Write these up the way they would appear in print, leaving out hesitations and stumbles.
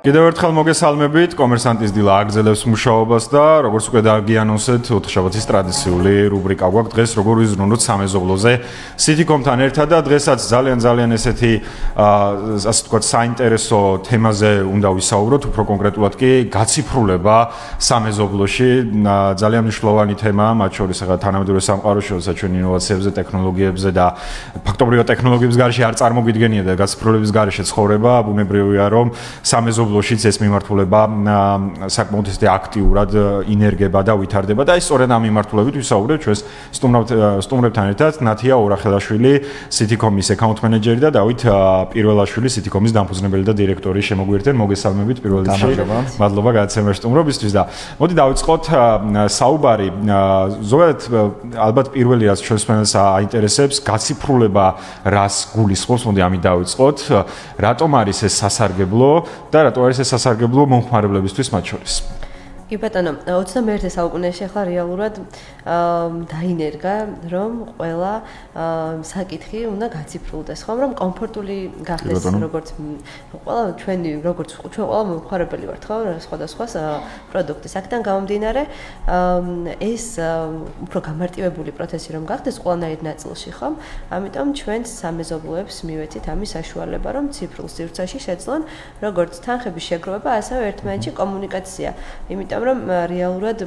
კიდევ ერთხელ მოგესალმებით, კომერსანტის დილა აგრძელებს მუშაობას და როგორც უკვე დაგიანონსეთ, ოთხშაბათის ტრადიციული რუბრიკა გვაქვს დღეს როგორ ვიზრუნოთ სამეზობლოზე Citycom-თან ერთად და დღესაც ძალიან ესეთი ასე ვთქვათ საინტერესო თემაზე უნდა ვისაუბროთ, უფრო კონკრეტულად კი გაციფრულება სამეზობლოში, ძალიან მნიშვნელოვანი თემაა, მათ შორის თანამედროვე სამყაროში, როცა ჩვენ ინოვაციებზე, ტექნოლოგიებზე და ფაქტობრივად ტექნოლოგიების გარეშე არ წარმოგიდგენია და გაციფრულების გარეშე ცხოვრება, ბუნებრივია რომ სამეზობლოშიც ეს მიმართულება საკმაოდ ისეთი აქტიურად ინერგება და ვითარდება და ის სწორედ ამ მიმართულებით ვისაუბრებთ ჩვენს სტუმრებთან ერთად ნათია ორახელაშვილი, Citycom-ის account manager და დავით პირველაშვილი, Citycom-ის დამფუძნებელი და დირექტორი. შემოგვიერთდეთ, მოგესალმებით პირველ რიგში. მადლობა გადაცემაში სტუმრობისთვის და მოდი დავიწყოთ საუბარი. ზოგადად ალბათ პირველი რაც ჩვენს ფენელს აინტერესებს, გაციფრულება რას გულისხმობს, მოდი ამით დავიწყოთ. რატომ არის ეს სასარგებლო და რატო არის ეს სასარგებლო მომხმარებლებისთვის მათ შორის? კი ბატონო, 21 საუკუნეში ახლა რეალურად დაინერგა, რომ ყველა საკითხი უნდა გაციფრულდეს, ხომ, რომ კომფორტული გახდეს, როგორც ყველა ჩვენ ყველა მომხმარებელი ვართ, ხო, სხვადასხვა პროდუქტის. აქედან გამომდინარე, ეს უფრო გამარტივებული პროცესი რომ გახდეს ყველანაირ ნაწილში, ხომ? ამიტომ ჩვენს სამეზობლოებს მივეცით ამის საშუალება, რომ ციფრულ სივრცეში შეძლონ როგორც თანხების შეგროვება, ასევე ერთმანეთში კომუნიკაცია. იმიტომ რომ რეალურად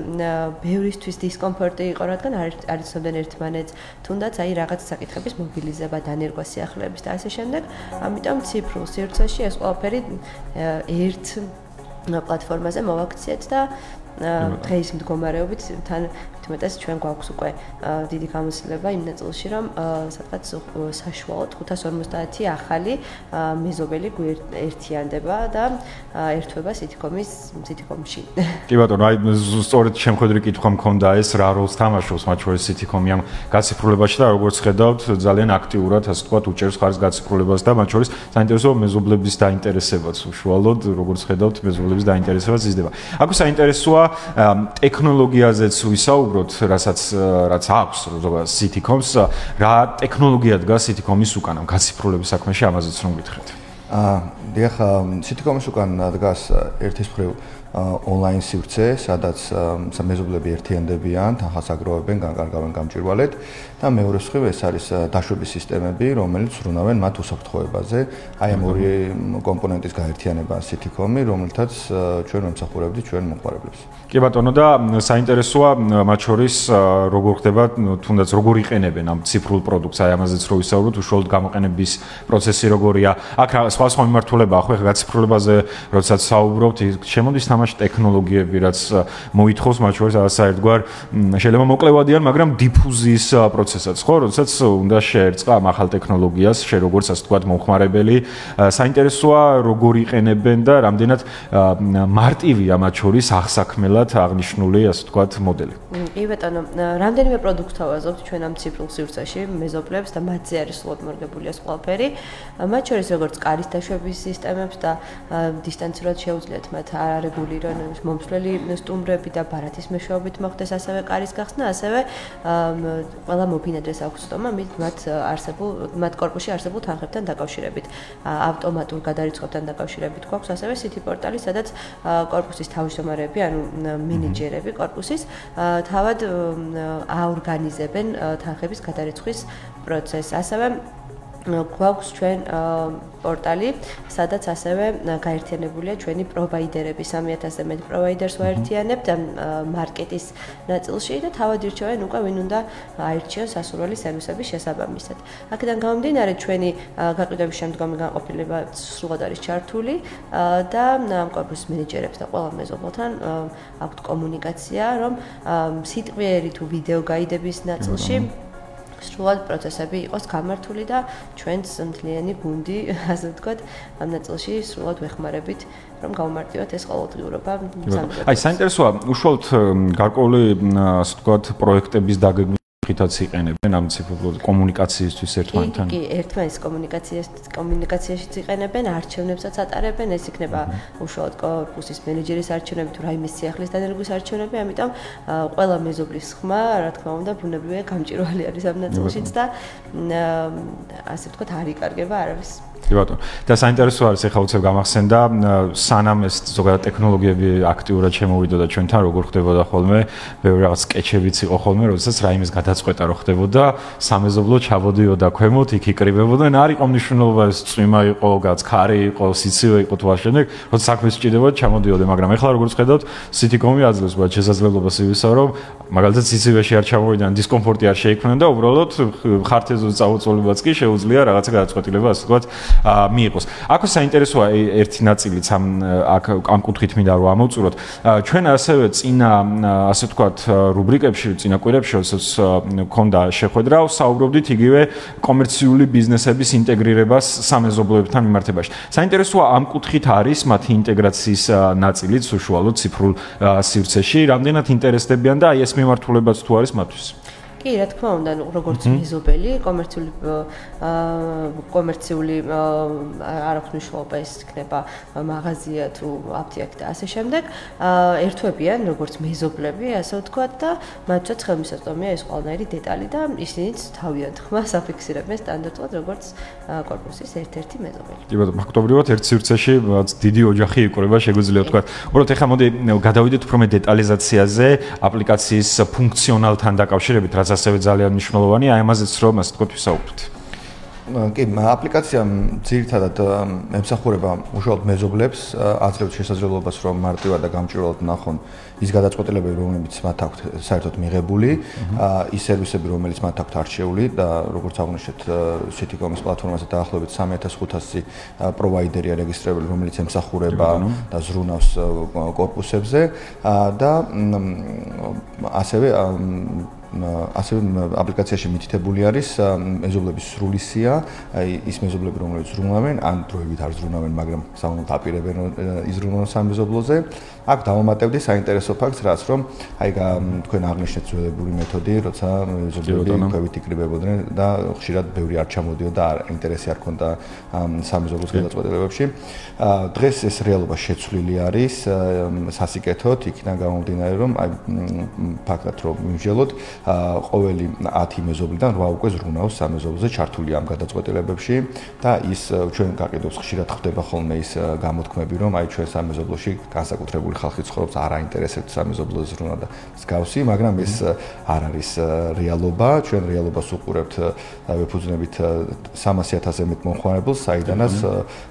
ბევრისთვის დისკომფორტი იყო, რადგან არ იცნობდნენ ერთმანეთს, თუნდაც აი რაღაც საკითხების მობილიზება, დანერგვა სიახლეების და ასე შემდეგ. ამიტომ ციფრულ სივრცეში ეს ყველაფერი ერთ პლატფორმაზე მოვაქციეთ და დღეის მდგომარეობით თან მეტად ჩვენ გვაქვს უკვე დიდი გამოცდილება იმ ნაწილში, რომ სადღაც საშუალოდ 550 ახალი მეზობელი ერთიანდება და ერთვება Citycom-ში. კი ბატონო, აი სწორედ შემხედრი კითხვა მქონდა ეს რა როლს თამაშობს მათ შორის Citycom-ი ამ გაციფრულებაში და როგორც ხედავთ, ძალიან აქტიურად, ასე ვთქვათ, უჭერს ხარს გაციფრულებას და მათ შორის საინტერესო მეზობლების დაინტერესებაც უშუალოდ, როგორც ხედავთ, მეზობლების დაინტერესებაც იზრდება. აქ საინტერესოა ტექნოლოგიაზეც ვისაუბროთ, რაც აქვს ზოგადად Citycom-ს, რა ტექნოლოგია დგას Citycom-ის უკან ამ გაციფრულების საქმეში, ამაზეც რომ გითხრათ. დიახ, Citycom-ის უკან დგას ერთის მხრივ ონლაინ სივრცე, სადაც მეზობლები ერთიანდებიან, თანხას აგროვებენ, განკარგავენ გამჭვირვალედ და მეორე მხრივ ეს არის დაშვების სისტემები, რომელიც ზრუნავენ მათ უსაფრთხოებაზე. აი ამ ორი კომპონენტის გაერთიანება Citycom-ი, რომელთაც ჩვენ ვემსახურებთ ჩვენ მომხმარებლებს. კი ბატონო და საინტერესოა მათ შორის როგორ ხდება, თუნდაც როგორ იყენებენ ამ ციფრულ პროდუქტს, აი ამაზეც რო ვისაუბროთ, უშუალოდ გამოყენების პროცესი როგორია. აქ სხვა მიმართულებაა, ხო, გაციფრულებაზე როდესაც საუბრობთ, შემოდის თამაში ტექნოლოგიები, რაც მოითხოვს მათ შორის საერთგვარ შეიძლება მოკლევადიან, მაგრამ დიფუზიის პროცესაც, ხო, როდესაც უნდა შეერწყა ამ ახალ ტექნოლოგიას, შე როგორც ასე ვთქვათ, მომხმარებელი. საინტერესოა როგორ იყენებენ და რამდენად მარტივია მათ შორის აღსაქმელად აღნიშნული, ასე ვთქვათ, მოდელი. კი ბატონო, რამდენიმე პროდუქტს ავაზობთ ჩვენ ამ ციფრულ სივრცეში მეზობლებს და მათზე არის სულად მორგებული ეს ყველაფერი. მათ შორის როგორც კარის დაშვების სისტემებს და დისტანციურად შეუძლიათ მათ არეგულირონ მომცვლელი სტუმრები და ბარათის მეშვეობით მოხდეს ასევე კარის გახსნა, ასევე ყველა მოფინადრეს აქვს სტომა მათ კორპუსში არსებულ თანხებთან დაკავშირებით. ავტომატურ გადარიცხვებთან დაკავშირებით გვაქვს ასევე City პორტალი, სადაც კორპუსის თავმჯდომარეები, ანუ მენეჯერები კორპუსის თავად აორგანიზებენ თანხების გადარიცხვის პროცესს. ასევე გვაქვს ჩვენ პორტალი, სადაც ასევე გაერთიანებულია ჩვენი პროვაიდერები, 3000-ზე მეტი პროვაიდერს ვაერთიანებთ მარკეტის ნაწილში და თავად ირჩევენ უკვე ვინ უნდა აირჩიოს სასურველი სერვისების შესაბამისად. აქედან გამომდინარე, ჩვენი გაყიდვების შემდგომი განყოფილება სრულად არის ჩართული და ამ კორპუსის მენეჯერებს და ყველა მეზობელთან აქვთ კომუნიკაცია, რომ სიტყვიერი თუ ვიდეო გაიდების ნაწილში სრულად პროცესები იყოს გამართული და ჩვენს მთლიანი გუნდი, ასე ვთქვათ, ამ ნაწილში სრულად ვეხმარებით, რომ გავმარტივოთ ეს ყოველდღიურობა. აი, საინტერესოა, უშუალოდ გარკვეული, ასე ვთქვათ, პროექტების დაგეგმვის ხითაც იყენებენ ამ ციფრულ კომუნიკაციისთვის ერთმანეთთან? კი, ერთმანეთის კომუნიკაციაშიც იყენებენ, არჩევნებსაც ატარებენ, ეს იქნება უშუალოდ კორპუსის მენეჯერის არჩევნები თუ რაიმე სიახლის დანერგვის არჩევნები, ამიტომ ყველა მეზობლის ხმა, რა თქმა უნდა, ბუნებრივია გამჭვირვალე არის ამ ნაწილშიც და ასე ვთქვათ, არ იკარგება არავის. კი ბატონო. და საინტერესო არის ეხლა უცებ გამახსენდა სანამ ეს ზოგადად ტექნოლოგიები აქტიურად შემოვიდოდა ჩვენთან, როგორ ხდებოდა ხოლმე, ბევრი რაღაც სკეჩებიც იყო ხოლმე, როდესაც რაიმეს გადაწყვეტა რო ხდებოდა, სამეზობლო ჩაბოდიოდა ქვემოთ, იქ იკრიბებოდა, არ იყო მნიშვნელობა ეს წვიმა იყო, გაცხარი იყო, სიცივე იყო თუ არ შემდეგ, როცა საქმე სჭირდებოდა ჩამოდიოდა, მაგრამ ეხლა როგორც ხედავთ, Citycom-ი აძლევს მათ შესაძლებლობას ივისა, რომ მაგალითად სიცივეში არ ჩამოვიდნენ, დისკომფორტი არ შეიქმნა და უბრალოდ ხართეზო წაუწოლებაც კი შეუძლია რაღაცა გადაწყვეტილება, ასე ვთქვათ, მიიღოს. აქ საინტერესოა ერთი ნაწილიც ამ კუთხით მინდა რომ ამოვწუროთ. ჩვენ ასევე წინა, ასე ვთქვათ, რუბრიკებში, წინა კვირებში, როდესაც მქონდა შეხვედრა, საუბრობდით იგივე კომერციული ბიზნესების ინტეგრირებას სამეზობლოებთან მიმართებაში. საინტერესოა ამ კუთხით არის მათი ინტეგრაციის ნაწილიც უშუალოდ ციფრულ სივრცეში, რამდენად ინტერესდებიან და აი ეს მიმართულებაც თუ არის მათთვის. კი, რა თქმა უნდა, როგორც მეზობელი, კომერციული არ აქვს მნიშვნელობა ეს იქნება მაღაზია თუ აფთიაქი და ასე შემდეგ. ერთვებიან როგორც მეზობლები, ასე ვთქვათ და მათთვის ხელმისაწვდომია ეს ყველანაირი დეტალი და ისინიც თავიანთ ხმას აფიქსირებენ სტანდარტულად როგორც კორპუსის ერთ-ერთი მეზობელი. კი ბატონო, ფაქტობრივად ერთ სივრცეში დიდი ოჯახი იკვრება, შეგვიძლია ვთქვათ. უბრალოდ ეხლა მოდი გადავიდეთ უფრო მეტ დეტალიზაციაზე, აპლიკაციის ფუნქციონალთან დაკავშირებით, რაც ასევე ძალიან მნიშვნელოვანია, აი ამაზეც რომ ასე ვთქვათ ვისაუბროთ. კი, აპლიკაცია ძირითადად ემსახურება უშუალოდ მეზობლებს, აძლევთ შესაძლებლობას რომ მარტივად და გამჭვირვალედ ნახონ ის გადაწყვეტილებები, რომლებიც მათ აქვთ საერთოდ მიღებული, ის სერვისები, რომელიც მათ აქვთ არჩეული და როგორც აღნიშნეთ, Citycom-ის პლატფორმაზე დაახლოებით 3500 პროვაიდერია რეგისტრირებული, რომელიც ემსახურება და ზრუნავს კორპუსებზე და ასევე აპლიკაციაში მითითებული არის მეზობლების სრული სია, აი ის მეზობლები, რომლებიც ზრუნავენ, ან დროებით არ ზრუნავენ, მაგრამ სამომავლოდ აპირებენ იზრუნონ სამეზობლოზე. აქ დავამატებდი საინტერესო ფაქტს, რაც რომ აი თქვენ აღნიშნეთ ძველებური მეთოდი, როცა მეზობლები ქვევით იკრიბებოდნენ და ხშირად ბევრი არ ჩამოდიოდა, ინტერესი არ ქონდა სამეზობლოს გადაწყვეტილებებში. დღეს ეს რეალობა შეცვლილი არის სასიკეთოდ, იქიდან გამომდინარე, რომ აი ფაქტად რომ მივსჯელოთ ყოველი 10 მეზობლიდან 8 უკვე ზრუნავს სამეზობლოზე ჩართული ამ გადაწყვეტილებებში და ის ჩვენ გაყიდვებს ხშირად ხდება ხოლმე ის გამოთქმები, რომ აი ჩვენ სამეზობლოში განსაკუთრებული ხალხი ცხოვრობს, არ აინტერესებს სამეზობლოზე ზრუნა და მსგავსი, მაგრამ ეს არ არის რეალობა. ჩვენ რეალობას უყურებთ და ვეფუძნებით 300,000-ზე მეტ მომხმარებელს, საიდანაც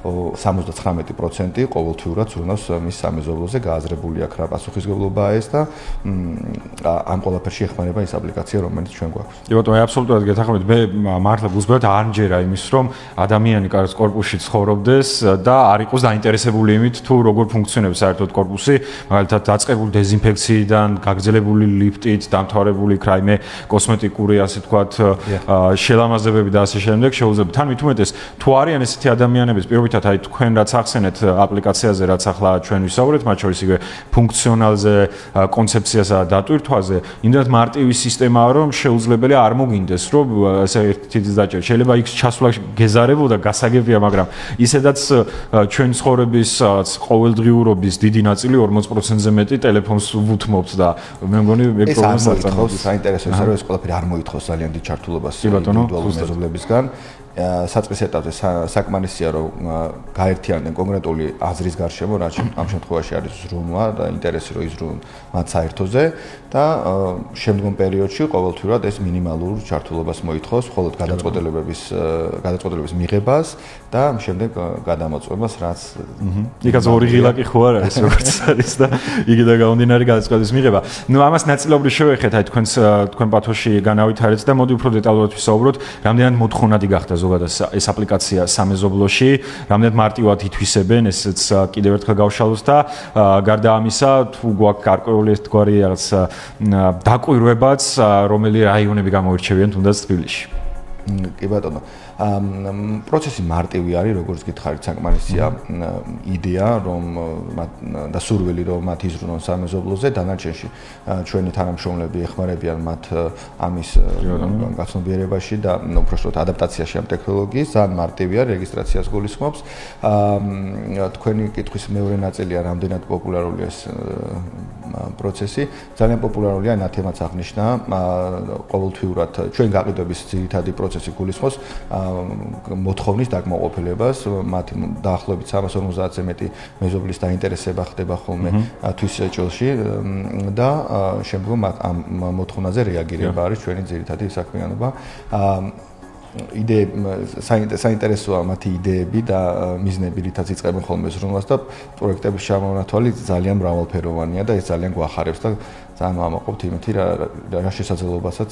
79% ყოველთვიურად ზრუნავს მის სამეზობლოზე, გააზრებული აქ რა პასუხისმგებლობაა ეს და ამ ყველაფერში ეხმარება ის აპლიკაცია, რომელიც ჩვენ გვაქვს. კი ბატონო, აი აბსოლუტურად გეთანხმებით. მე მართლა გულსბევთ არ მჯერა იმის, რომ ადამიანი კარგ კორპუსში ცხოვრობდეს და არ იყოს დაინტერესებული იმით, თუ როგორ ფუნქციონებს საერთოდ კორპუსი, მაგალითად დაწყებული დეზინფექციიდან, გაგრძელებული ლიფტით, დამთავრებული რაიმე კოსმეტიკური, ასე ვთქვათ, შელამაზებები და ასე შემდეგ შეუძლებ. თან მით უმეტეს, თუ არიან ესეთი ადამიანები, პირობითად აი თქვენ რაც ახსენეთ აპლიკაციაზე, რაც ახლა ჩვენ ვისაუბრეთ, მათ შორის იგივე ფუნქციონალზე, კონცეფციასა და დატვირთვაზე, იმდენად მარტივი სისტემაა, რომ შეუძლებელია არ მოგინდეს, რომ ესე ერთი დაჭერ. შეიძლება იქ ჩასვლა გეზარებოდა, გასაგებია, მაგრამ ისედაც ჩვენ ცხოვრების ყოველდღიურობის დიდი ნაწილი 40%-ზე მეტი ტელეფონს ვუთმობთ და მე მგონი ეგ პრობლემას აწარმოებს. საინტერესო ის არის, ეს ყველაფერი არ მოითხოვს ძალიან დიდ ჩართულობას ინდივიდუალურ მეზობლებისგან. საწყის ეტაპზე საკმარისია რომ გაერთიანდნენ კონკრეტული აზრის გარშემო, რაც ამ შემთხვევაში არის ზრუნვა და ინტერესი რომ იზრუნონ მათ საერთოზე და შემდგომ პერიოდში ყოველთვიურად ეს მინიმალურ ჩართულობას მოითხოვს, მხოლოდ გადაწყვეტილების მიღებას და შემდეგ გადამოწმებას, რაც იქაც ორი ღილაკი ხო არ არის, როგორც არის და იქიდან გამომდინარე გადაწყვეტილის მიღება. ნუ ამას ნაწილობრივ შევეხეთ, აი თქვენ პათოში განავითარეთ და მოდი უფრო დეტალურად ვისაუბროთ, რამდენად მოთხოვნადი გახდა ზოგადად ეს აპლიკაცია სამეზობლოში, რამდენად მარტივად ითვისებენ, ესეც კიდევ ერთხელ გავშალოთ და გარდა ამისა, თუ გვაქვს გარკვეული ერთგვარი რაღაც დაკვირვებაც, რომელი რაიონები გამოირჩევიან თუნდაც თბილისში. კი ბატონო. პროცესი მარტივი არის, როგორც გითხარით, საკმარისია იდეა, რომ და სურვილი, რომ მათ იზრუნონ სამეზობლოზე, დანარჩენში ჩვენი თანამშრომლები ეხმარებიან მათ ამის გაცნობიერებაში და უბრალოდ ადაპტაციაში ამ ტექნოლოგიის, ძალიან მარტივია, რეგისტრაციას გულისხმობს. თქვენი კითხვის მეორე ნაწილია, რამდენად პოპულარულია ეს პროცესი. ძალიან პოპულარულია, ნათემაც აღნიშნა, ყოველთვიურად ჩვენ გაყიდვების ძირითადი პროცესი პროცესი გულისხმობს მოთხოვნის დაკმაყოფილებას, მათ დაახლოებით 350-ზე მეტი მეზობლის დაინტერესება ხდება ხოლმე თვის ჭილში და შემდგომ ამ მოთხოვნაზე რეაგირება არის ჩვენი ძირითადი საქმიანობა. საინტერესოა მათი იდეები და მიზნები, რითაც იწყებენ ხოლმე ზრუნვას და პროექტების ჩამონათვალი ძალიან მრავალფეროვანია და ეს ძალიან გვახარებს და ძალიან ვამაყობთ იმითი რა შესაძლებლობასაც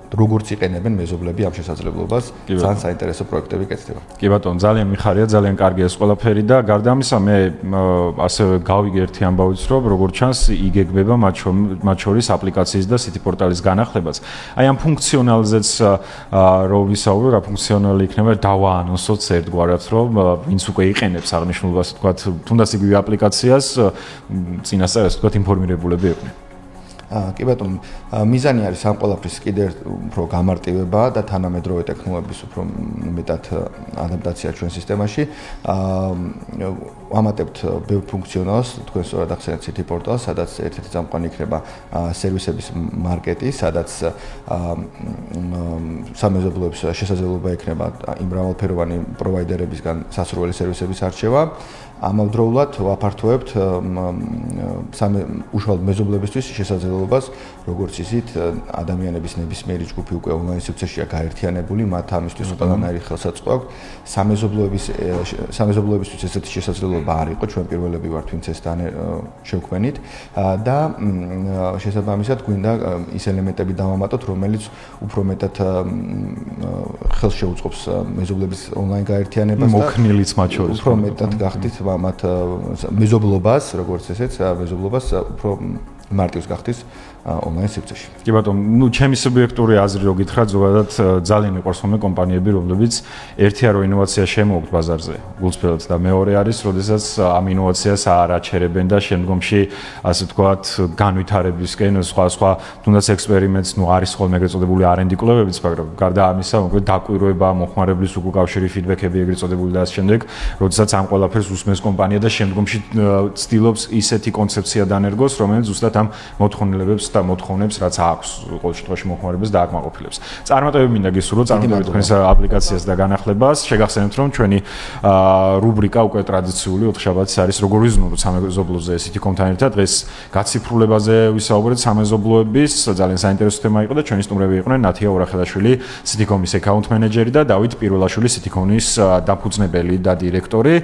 როგორც იყენებენ მეზობლები ამ შესაძლებლობას ძალიან საინტერესო პროექტები კეთდება. კი ბატონო, ძალიან მიხარია, ძალიან კარგია ეს ყველაფერი და გარდა ამისა მე ასევე გავიგე ერთი ამბავიც, რომ როგორც ჩანს იგეგმება მათ შორის აპლიკაციის და City პორტალის განახლებაც. აი ამ ფუნქციონალზეც რო ვისაუბრო, რა ფუნქციონალი იქნება, დავაანონსოთ ერთგვარად, რომ ვინც უკვე იყენებს აღნიშნულებას, თქვათ, თუნდაც იგივე აპლიკაციას წინასწარ ასე თქვათ ინფორმირებულები იყვნენ. კი ბატონო, მიზანი არის ამ ყველაფრის კიდევ უფრო გამარტივება და თანამედროვე ტექნოლოგიების უფრო მეტად ადაპტაცია ჩვენ სისტემაში. ვამატებთ ბევრ ფუნქციონალს, თქვენ სწორად ახსენეთ City პორტალს, სადაც ერთ-ერთი წამყვანი იქნება სერვისების მარკეტი, სადაც სამეზობლოებს შესაძლებლობა ექნება იმ მრავალფეროვანი პროვაიდერებისგან სასურველი სერვისების არჩევა. ამავდროულად ვაფართოვებთ უშუალოდ მეზობლებისთვის შესაძლებლობას, როგორც ისიც ადამიანების ნებისმიერი ჯგუფი უკვე ონლაინ სივრცეშია გაერთიანებული, მათ ამისთვის ყველანაირი ხელსაწყო აქვს. სამეზობლოებისთვის ესეთი შესაძლებლობა არ იყო, ჩვენ პირველები ვართ, ვინც ეს შევქმნით და შესაბამისად გვინდა ის ელემენტები დავამატოთ, რომელიც უფრო მეტად ხელს შეუწყობს მეზობლების ონლაინ გაერთიანებას და მოქნილიც მათ შორის უფრო მეტად გახდით მათ მეზობლობას, როგორც ესეც მეზობლობას უფრო მარტივს გახდის ონლაინ სივრცეში. კი ბატონო, ჩემი სუბიექტური აზრი რო გითხრათ, ზოგადად ძალიან მიყვარს ხოლმე კომპანიები, რომლებიც ერთი არო ინოვაცია შემოუგთ ბაზარზე. გულწრფელად და მეორე არის, როდესაც ამ ინოვაციას არ აჩერებენ და შემდგომში, ასე ვთქვათ, განვითარებისკენ სხვა თუნდაც ექსპერიმენტს, არის ხოლმე ეგრეთ წოდებული R&D კვლევებიც, მაგრამ გარდა ამისა, მოკლედ დაკვირვება, მოხმარებლის უკავშირი, ფიდბექები ეგრეთ წოდებული და ასე შემდეგ, როდესაც ამ ყველაფერს უსმენს კომპანია და შემდგომში ცდილობს ისეთი კონცეფცია დანერგოს, რომელიც ზუსტად ამ მოთხოვნილებებს და მოთხოვნებს, რაც აქვს ყოველ შემთხვევაში მოხმარებას და აკმაყოფილებს. წარმატებები მინდა გისურვოთ, წარმატებები თქვენს აპლიკაციას და განახლებას. შეგახსენებთ, რომ ჩვენი რუბრიკა უკვე ტრადიციული ოთხშაბათის არის როგორ ვიზნუროთ სამეზობლოზე City.com-თან ერთად. დღეს გაციფრულებაზე ვისაუბრეთ სამეზობლოების, ძალიან საინტერესო თემა იყო და ჩვენი სტუმრები იყვნენ ნათია ორახელაშვილი, City.com-ის account manager და დავით პირველაშვილი, City.com-ის დაფუძნებელი და დირექტორი.